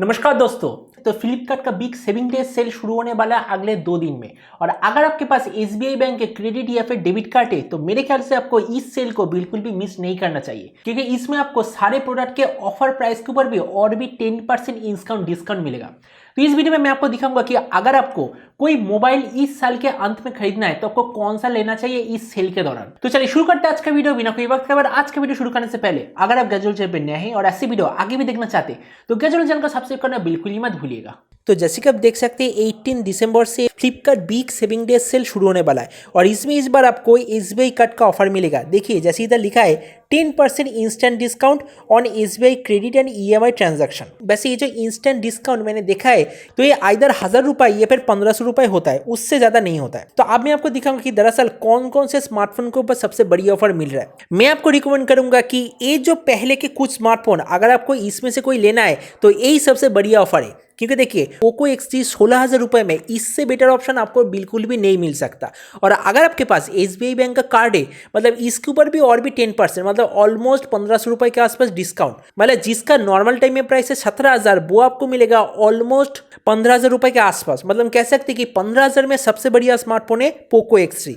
नमस्कार दोस्तों। तो फ्लिपकार्ट का बिग सेविंग डे सेल शुरू होने वाला है अगले 2 दिन में। और अगर आपके पास एसबीआई बैंक के क्रेडिट या फिर डेबिट कार्ड है तो मेरे ख्याल से आपको इस सेल को बिल्कुल भी मिस नहीं करना चाहिए, क्योंकि इसमें आपको सारे प्रोडक्ट के ऑफर प्राइस के ऊपर भी और भी 10% डिस्काउंट मिलेगा। तो इस वीडियो में मैं आपको दिखाऊंगा कि अगर आपको कोई मोबाइल इस साल के अंत में खरीदना है तो आपको कौन सा लेना चाहिए इस सेल के दौरान। तो चलिए शुरू करते हैं आज का वीडियो बिना कोई वक्त खबर। आज का वीडियो शुरू करने से पहले अगर आप गैजेट चैनल पर नए हैं और ऐसे वीडियो आगे भी देखना चाहते हैं तो गैजेट चैनल को सब्सक्राइब करना बिल्कुल ही मत भूलिएगा। तो जैसे कि आप देख सकते हैं 18 दिसंबर से Flipkart big saving day sale शुरू होने वाला है और इसमें इस बार आपको एसबीआई कार्ड का ऑफर मिलेगा। देखिए जैसे इधर लिखा है 10% instant discount on SBI credit and EMI transaction. वैसे ये जो इंस्टेंट डिस्काउंट मैंने देखा है तो ये आइदर 1000 रुपये या फिर 1500 रुपये होता है, उससे ज़्यादा नहीं होता है। तो अब मैं आपको दिखाऊंगा कि दरअसल कौन कौन से स्मार्टफोन के ऊपर सबसे बड़ी ऑफर मिल रहा है। मैं आपको रिकमेंड करूंगा कि ये जो पहले के कुछ स्मार्टफोन अगर आपको इसमें से कोई लेना है तो यही सबसे बढ़िया ऑफर है, क्योंकि देखिए पोको X3 16,000 रुपये में इससे बेटर ऑप्शन आपको बिल्कुल भी नहीं मिल सकता। और अगर आपके पास एसबीआई बैंक का कार्ड है मतलब इसके ऊपर भी और भी 10% मतलब ऑलमोस्ट 1500 रुपये के आसपास डिस्काउंट, मतलब जिसका नॉर्मल टाइम में प्राइस है 17,000 वो आपको मिलेगा ऑलमोस्ट 15,000 रुपये के आसपास। मतलब कह सकते कि 15,000 में सबसे बढ़िया स्मार्टफोन है पोको X3।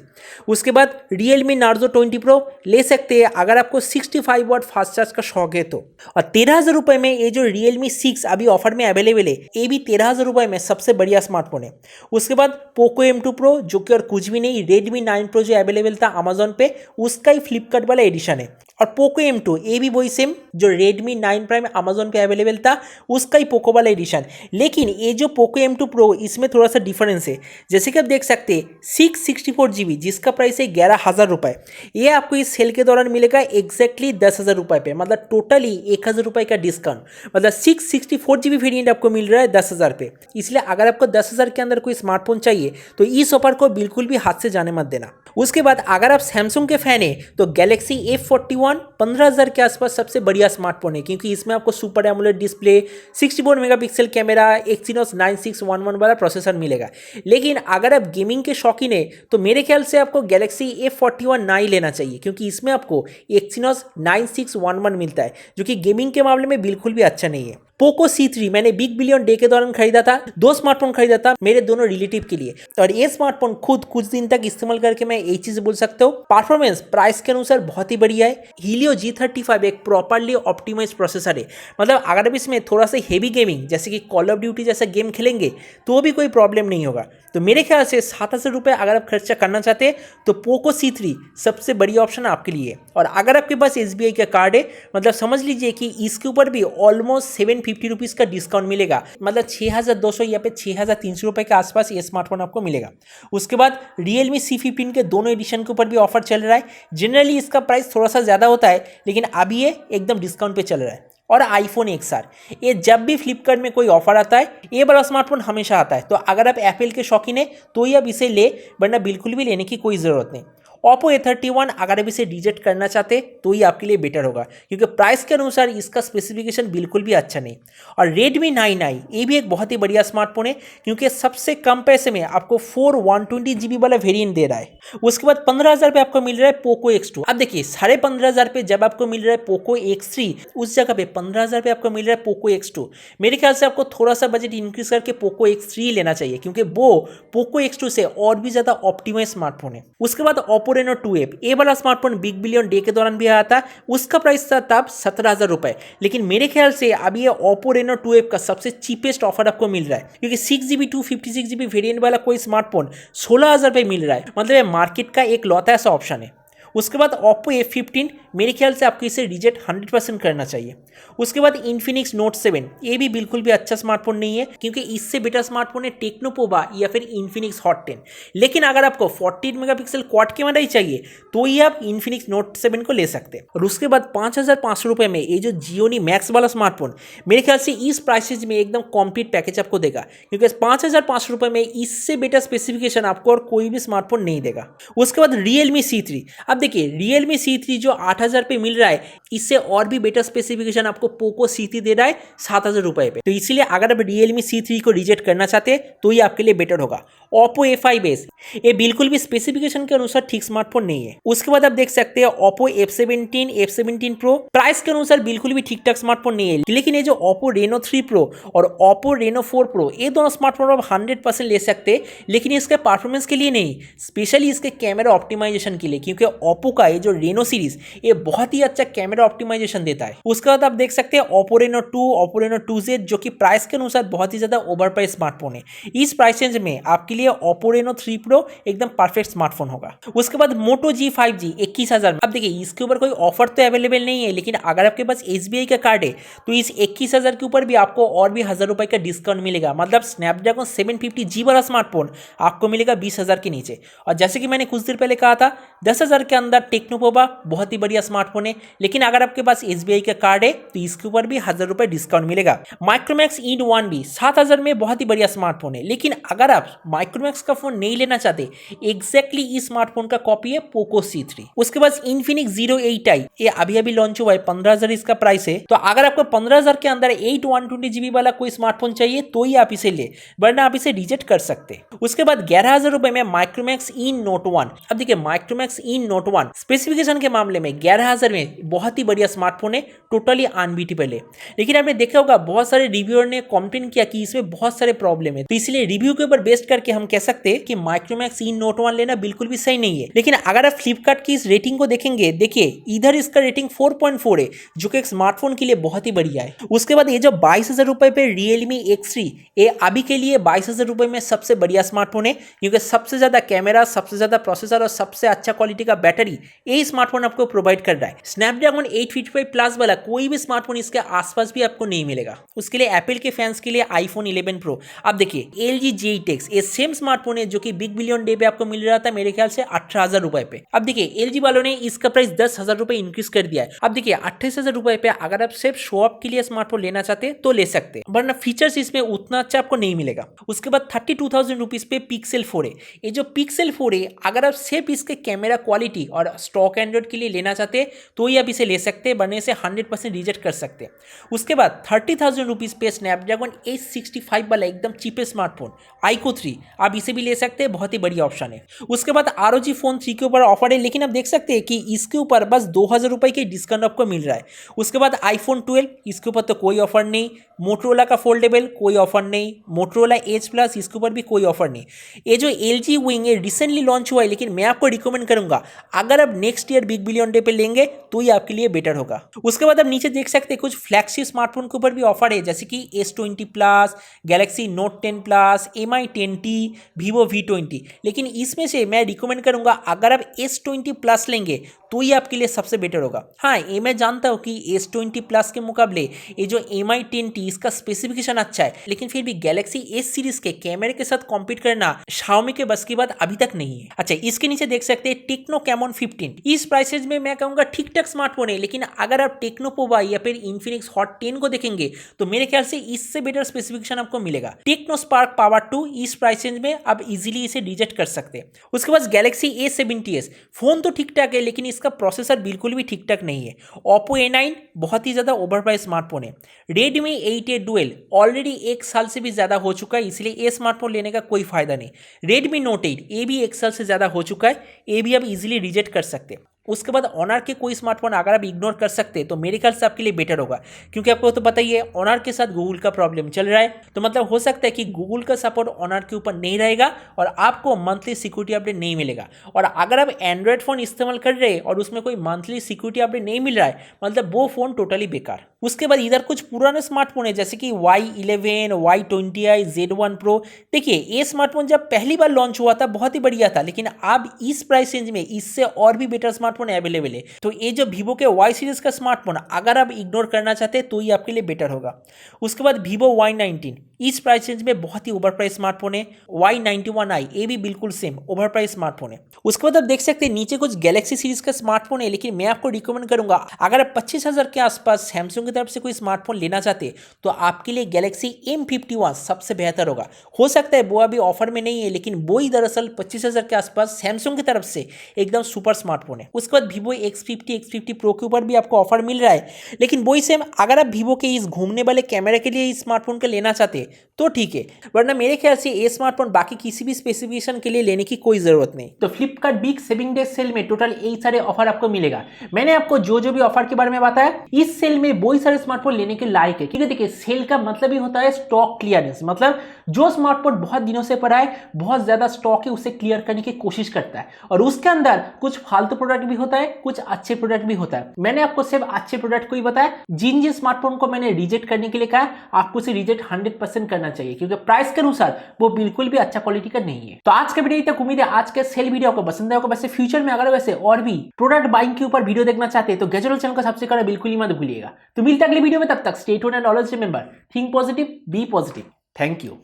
उसके बाद रियलमी नार्जो 20 प्रो ले सकते हैं अगर आपको 65 वाट फास्ट चार्ज का शौक है तो। और 13,000 रुपये में ये जो रियलमी 6 अभी ऑफर में अवेलेबल है ये भी 13,000 रुपये में सबसे बढ़िया स्मार्टफोन है। उसके बाद पोको M2 प्रो जो कि और कुछ भी नहीं, रेडमी 9 प्रो जो अवेलेबल था अमेजोन पे उसका ही फ्लिपकार्ट वाला एडिशन है। और पोको M2 ये भी वही सेम जो रेडमी 9 प्राइम अमेजोन पे अवेलेबल था उसका ही पोको वाला एडिशन। लेकिन ये जो पोको M2 प्रो इसमें थोड़ा सा डिफरेंस है। जैसे कि आप देख सकते हैं 664 GB जिसका प्राइस है 11,000 रुपये, ये आपको इस सेल के दौरान मिलेगा एग्जैक्टली 10,000 रुपये पे, मतलब टोटली 1,000 रुपये का डिस्काउंट। मतलब 664 GB वेरिएंट आपको मिल रहा है 10,000 पे। इसलिए अगर आपको 10,000 के अंदर कोई स्मार्टफोन चाहिए तो इस ऑफर को बिल्कुल भी हाथ से जाने मत देना। उसके बाद अगर आप सैमसंग के फैन है तो गैलेक्सी A41 15,000 के आसपास सबसे बढ़िया स्मार्टफोन है, क्योंकि इसमें आपको super AMOLED display, 64 megapixel camera, Exynos 9611 वाला प्रोसेसर मिलेगा। लेकिन अगर आप गेमिंग के शौकीन है तो मेरे ख्याल से आपको गैलेक्सी A41 ना ही लेना चाहिए, क्योंकि इसमें आपको एक्सिनोस 9611 मिलता है जो कि गेमिंग के मामले में बिल्कुल भी अच्छा नहीं है। पोको C3 मैंने बिग बिलियन डे के दौरान खरीदा था, 2 स्मार्टफोन खरीदा था मेरे दोनों रिलेटिव के लिए। और ये स्मार्टफोन खुद कुछ दिन तक इस्तेमाल करके मैं एक चीज बोल सकता हूँ, परफॉर्मेंस प्राइस के अनुसार बहुत ही बढ़िया है। हीलियो G35 एक प्रॉपरली ऑप्टिमाइज प्रोसेसर है, मतलब अगर आप इसमें थोड़ा सा हेवी गेमिंग जैसे कि कॉल ऑफ ड्यूटी जैसा गेम खेलेंगे तो भी कोई प्रॉब्लम नहीं होगा। तो मेरे ख्याल से 7,000 रुपये अगर आप खर्चा करना चाहते हैं तो पोको C3 सबसे बढ़िया ऑप्शन आपके लिए। और अगर आपके पास एसबीआई का कार्ड है मतलब समझ लीजिए कि इसके ऊपर भी ऑलमोस्ट 750 रुपीज़ का डिस्काउंट मिलेगा, मतलब 6,200 या फिर 6,300 रुपये के आसपास ये स्मार्टफोन आपको मिलेगा। उसके बाद रियलमी C15 के दोनों एडिशन के ऊपर भी ऑफर चल रहा है। जनरली इसका प्राइस थोड़ा सा ज़्यादा होता है लेकिन अभी ये एकदम डिस्काउंट पे चल रहा है। और आईफोन XR ये जब भी फ्लिपकार्ट में कोई ऑफर आता है ये बड़ा स्मार्टफोन हमेशा आता है। तो अगर आप एप्पल के शौकीन है तो ही आप इसे ले, वरना बिल्कुल भी लेने की कोई ज़रूरत नहीं। Oppo A31 अगर आप इसे रिजेक्ट करना चाहते तो ही आपके लिए बेटर होगा, क्योंकि प्राइस के अनुसार इसका स्पेसिफिकेशन बिल्कुल भी अच्छा नहीं। और Redmi 9i ये भी एक बहुत ही बढ़िया स्मार्टफोन है, क्योंकि सबसे कम पैसे में आपको 4 120GB वाला वेरिएंट दे रहा है। उसके बाद 15,000 पे आपको मिल रहा है पोको X2। अब देखिए 15,500 पे जब आपको मिल रहा है पोको X3 उस जगह पे 15,000 पे आपको मिल रहा है पोको X2। मेरे ख्याल से आपको थोड़ा सा बजट इंक्रीज करके पोको X3 लेना चाहिए, क्योंकि वो पोको X2 से और भी ज्यादा ऑप्टिमाइज स्मार्टफोन है। उसके बाद Oppo Reno 2F ये वाला स्मार्टफोन बिग बिलियन डे के दौरान भी आया था, उसका प्राइस था तब 17,000 रुपये। लेकिन मेरे ख्याल से अभी ये Oppo Reno 2F का सबसे चीपेस्ट ऑफर आपको मिल रहा है, क्योंकि 6GB 256GB वेरिएंट वाला कोई स्मार्टफोन 16,000 रुपये मिल रहा है। मतलब ये मार्केट का एक लौता ऐसा ऑप्शन है। उसके बाद Oppo A15 मेरे ख्याल से आपको इसे रिजेक्ट 100% करना चाहिए। उसके बाद Infinix Note 7 ये भी बिल्कुल भी अच्छा स्मार्टफोन नहीं है, क्योंकि इससे बेटर स्मार्टफोन है टेक्नोपोवा या फिर Infinix Hot 10। लेकिन अगर आपको 14 मेगापिक्सल क्वाड कैमरा ही चाहिए तो ही आप Infinix Note 7 को ले सकते हैं। और उसके बाद 5,500 रुपये में ये जो Xiaomi Max वाला स्मार्टफोन मेरे ख्याल से इस प्राइसेज में एकदम कंप्लीट पैकेज आपको देगा, क्योंकि 5,500 रुपये में इससे बेटर स्पेसिफिकेशन आपको और कोई भी स्मार्टफोन नहीं देगा। उसके बाद Realme C3 अब देखिए Realme C3 जो 8,000 पे मिल रहा है, इससे और भी बेटर स्पेसिफिकेशन आपको पोको C3 दे रहा है 7,000 रुपए पे। तो इसीलिए अगर आप Realme C3 को रिजेक्ट करना चाहते हैं तो ये आपके लिए बेटर होगा। Oppo A5s ये बिल्कुल भी स्पेसिफिकेशन के अनुसार ठीक स्मार्टफोन नहीं है। उसके बाद आप देख सकते हैं Oppo F17 Pro प्राइस के अनुसार बिल्कुल भी ठीक ठाक स्मार्टफोन नहीं है, लेकिन ये जो Oppo Reno 3 Pro और Oppo Reno 4 Pro ये दोनों स्मार्टफोन आप 100% ले सकते हैं, लेकिन इसके परफॉर्मेंस के लिए नहीं, स्पेशली इसके कैमरा ऑप्टिमाइजेशन के लिए, क्योंकि Oppo का ये जो Reno सीरीज ये बहुत ही अच्छा कैमरा ऑप्टिमाइजेशन देता है। उसके बाद आप देख सकते हैं Oppo Reno 2, Oppo Reno 2Z जो कि प्राइस के अनुसार बहुत ही ज्यादा ओवर प्राइस स्मार्टफोन है। इस प्राइस रेंज में आपके लिए Oppo Reno 3 Pro एकदम परफेक्ट स्मार्टफोन होगा। उसके बाद Moto G5G 21,000। अब देखिए इसके ऊपर कोई ऑफर तो अवेलेबल नहीं है, लेकिन अगर आपके पास SBI का कार्ड है तो इस 21,000 के ऊपर भी आपको और भी 1,000 रुपए का डिस्काउंट मिलेगा। मतलब स्नैपड्रैगन 750G वाला स्मार्टफोन आपको मिलेगा 20,000 के नीचे। और जैसे कि मैंने कुछ देर पहले कहा था 10,000 के अंदर टेक्नोपोवा बहुत ही बढ़िया स्मार्टफोन है, लेकिन अगर आपके पास SBI का कार्ड है तो इसके ऊपर भी 1,000 रुपए डिस्काउंट मिलेगा। माइक्रोमैक्स ईड 1B 7,000 में बहुत ही बढ़िया स्मार्टफोन है, लेकिन अगर आप माइक्रोमैक्स का फोन नहीं लेना चाहते, एग्जैक्टली इस स्मार्टफोन का कॉपी है पोको C3। उसके बाद Infinix Zero 8i ये अभी अभी लॉन्च हुआ है, 15,000 इसका प्राइस है। तो अगर आपको 15,000 के अंदर 8 120GB वाला कोई स्मार्टफोन चाहिए तो ही आप इसे ले, वरना आप इसे रिजेक्ट कर सकते। उसके बाद 11,000 रुपए में माइक्रोमैक्स इन नोट 1। अब देखिए माइक्रोमैक्स इन नोट 1 स्पेसिफिकेशन के मामले में 11,000 में बहुत ही बढ़िया स्मार्टफोन है, टोटली अनबीटेबल है। लेकिन आपने देखा होगा बहुत सारे रिव्यूअर ने कंप्लेन किया कि इसमें बहुत सारे प्रॉब्लम है, तो इसलिए रिव्यू के ऊपर बेस्ड करके हम कह सकते हैं कि माइक्रोमैक्स इन नोट 1 लेना बिल्कुल भी सही नहीं है। लेकिन अगर आप फ्लिपकार्ट की इस रेटिंग को देखेंगे, देखिए इधर इसका रेटिंग 4.4 है, जो कि एक स्मार्टफोन के लिए बहुत ही बढ़िया है। उसके बाद ये जो 22,000 रुपए पे Realme X3 ये अभी के लिए 22,000 रुपए में सबसे बढ़िया स्मार्टफोन है, क्योंकि सबसे ज्यादा कैमरा, सबसे ज्यादा प्रोसेसर और सबसे अच्छा क्वालिटी का बैटरी ये स्मार्टफोन आपको प्रोवाइड कर रहा है। स्नैपड्रैगन 855 प्लस वाला कोई भी स्मार्टफोन इसके आसपास भी आपको नहीं मिलेगा। उसके लिए एप्पल के फैंस के लिए iPhone 11 Pro। अब देखिए LG G8X ये सेम स्मार्टफोन है जो कि बिग बिलियन डे पे आपको मिल रहा था मेरे ख्याल से 18,000 रुपए पे। अब देखिए LG वालों ने इसका प्राइस 10,000 रुपए इंक्रीज कर दिया है। अब देखिए 28,000 रुपए पे अगर आप सिर्फ शो ऑफ के लिए स्मार्टफोन लेना चाहते हैं तो ले सकते हैं, वरना फीचर्स इसमें उतना अच्छा आपको नहीं मिलेगा। उसके बाद 32,000 रुपीज पे Pixel 4 है। ये जो Pixel 4 है अगर आप सिर्फ इसके कैमरा क्वालिटी और स्टॉक एंड्रॉइड के लिए लेना चाहते हैं तो ही आप इसे ले सकते हैं, वरना इसे 100% रिजेक्ट कर सकते हैं। उसके बाद 30,000 रुपीज पे स्नैपड्रैगन 865 वाला एकदम चीपेस्ट स्मार्टफोन Ico 3 आप इसे भी ले सकते हैं, बहुत ही बढ़िया ऑप्शन है। उसके बाद ROG Phone 3 के ऊपर ऑफर है, लेकिन आप देख सकते हैं कि इसके ऊपर बस 2,000 रुपए के डिस्काउंट आपको मिल रहा है। उसके बाद iPhone 12 इसके ऊपर तो कोई ऑफर नहीं। मोटरोला का फोल्डेबल कोई ऑफर नहीं। मोटरोला Edge Plus इसके ऊपर भी कोई ऑफर नहीं। ये जो LG Wing है रिसेंटली लॉन्च हुआ है, लेकिन मैं आपको रिकमेंड करूंगा अगर आप next year big billion day पे लेंगे तो ये आपके लिए बेटर होगा। उसके बाद आप नीचे देख सकते हैं कुछ फ्लैगशिप स्मार्टफोन के ऊपर भी ऑफर है, जैसे कि S20 Plus, Galaxy Note 10 Plus, MI 10T, Vivo V20। लेकिन इसमें से मैं रिकमेंड करूंगा अगर आप S20 Plus लेंगे तो ये आपके लिए सबसे बेटर होगा। हाँ ये मैं जानता हूँ कि S20 Plus के मुकाबले ये जो MI 10T इसका स्पेसिफिकेशन अच्छा है, लेकिन फिर भी Galaxy S सीरीज के कैमरे के साथ कॉम्पीट करना Xiaomi के बस की बात अभी तक नहीं है। अच्छा इसके नीचे देख सकते हैं टेक्नो कैमन 15। इस प्राइसेज में मैं कहूंगा ठीक ठाक स्मार्टफोन है, लेकिन अगर आप टेक्नोपोवा या फिर Infinix Hot 10 को देखेंगे तो मेरे ख्याल से इससे बेटर स्पेसिफिकेशन आपको मिलेगा। टेक्नो स्पार्क पावर 2 इस प्राइस रेंज में आप इजीली इसे रिजेक्ट कर सकते हैं। उसके बाद Galaxy A70s फोन तो ठीक ठाक है, लेकिन इसका प्रोसेसर बिल्कुल भी ठीक ठाक नहीं है। Oppo A9 बहुत ही ज्यादा ओवरप्राइस स्मार्टफोन है। Redmi 8A Dual ऑलरेडी 1 साल से भी ज्यादा हो चुका है, इसलिए ये स्मार्टफोन लेने का कोई फायदा नहीं। Redmi Note 8 ये भी 1 साल से ज्यादा हो चुका है, ये भी आप इजीली रिजेक्ट कर सकते हैं। उसके बाद ऑनर के कोई स्मार्टफोन अगर आप इग्नोर कर सकते हैं तो मेरे ख्याल से आपके लिए बेटर होगा, क्योंकि आपको तो पता ही है ऑनर के साथ गूगल का प्रॉब्लम चल रहा है। तो मतलब हो सकता है कि गूगल का सपोर्ट ऑनर के ऊपर नहीं रहेगा और आपको मंथली सिक्योरिटी अपडेट नहीं मिलेगा। और अगर आप एंड्रॉयड फोन इस्तेमाल कर रहे हैं और उसमें कोई मंथली सिक्योरिटी अपडेट नहीं मिल रहा है, मतलब वो फोन टोटली बेकार। उसके बाद इधर कुछ पुराने स्मार्टफोन है जैसे कि Y11, Y20i, Z1 Pro। देखिए ये स्मार्टफोन जब पहली बार लॉन्च हुआ था बहुत ही बढ़िया था, लेकिन अब इस प्राइस रेंज में इससे और भी बेटर स्मार्टफोन अवेलेबल है। तो ये जो Vivo के Y सीरीज का स्मार्टफोन अगर आप इग्नोर करना चाहते हैं तो ये आपके लिए बेटर होगा। उसके बाद Vivo Y19 इस प्राइस रेंज में बहुत ही ओवर प्राइस स्मार्टफोन है। Y91i ये भी बिल्कुल सेम ओवर प्राइस स्मार्टफोन है। उसके बाद आप देख सकते हैं नीचे कुछ गैलेक्सी सीरीज का स्मार्टफोन है, लेकिन मैं आपको रिकमेंड करूंगा अगर आप 25,000 के आसपास सैमसंग की तरफ से कोई स्मार्टफोन लेना चाहते हैं तो आपके लिए गैलेक्सी M51 सबसे बेहतर होगा। हो सकता है वो अभी ऑफर में नहीं है, लेकिन वो ही दरअसल 25,000 के आसपास सैमसंग की तरफ से एकदम सुपर स्मार्टफोन है। उसके बाद Vivo X50 Pro के ऊपर भी आपको ऑफर मिल रहा है, लेकिन वही सेम अगर आप Vivo के इस घूमने वाले कैमरे के लिए इस स्मार्टफोन को लेना चाहते हैं तो ठीक है, वरना मेरे ख्याल से ये स्मार्टफोन बाकी किसी भी स्पेसिफिकेशन के लिए लेने की कोई जरूरत नहीं। तो Flipkart big saving day sale में टोटल यही सारे ऑफर आपको मिलेगा। मैंने आपको जो जो भी ऑफर के बारे में बताया इस सेल में वही सारे स्मार्टफोन लेने के लायक है, क्योंकि देखिए सेल का मतलब ही होता है स्टॉक क्लियरेंस। मतलब जो स्मार्टफोन बहुत दिनों से पड़ा है, बहुत ज्यादा स्टॉक है, उसे क्लियर करने की कोशिश करता है। और उसके अंदर कुछ फालतू प्रोडक्ट भी होता है, कुछ अच्छे प्रोडक्ट भी होता है। मैंने आपको सिर्फ अच्छे प्रोडक्ट को ही बताया। जिन स्मार्टफोन को मैंने रिजेक्ट करने के लिए कहा आपको उसे रिजेक्ट 100% करना चाहिए, क्योंकि प्राइस के अनुसार वो बिल्कुल भी अच्छा क्वालिटी का नहीं है। तो आज के वीडियो तक उम्मीद है आज के सेल वीडियो आपको पसंद आएगा। वैसे फ्यूचर में अगर वैसे और भी प्रोडक्ट बाइंग के ऊपर वीडियो देखना चाहते हैं तो गैजेट चैनल को सब्सक्राइब करना बिल्कुल ही मत भूलिएगा। तो मिलते हैं अगले वीडियो में, तब तक stay tuned and always remember think positive, be positive. Thank you.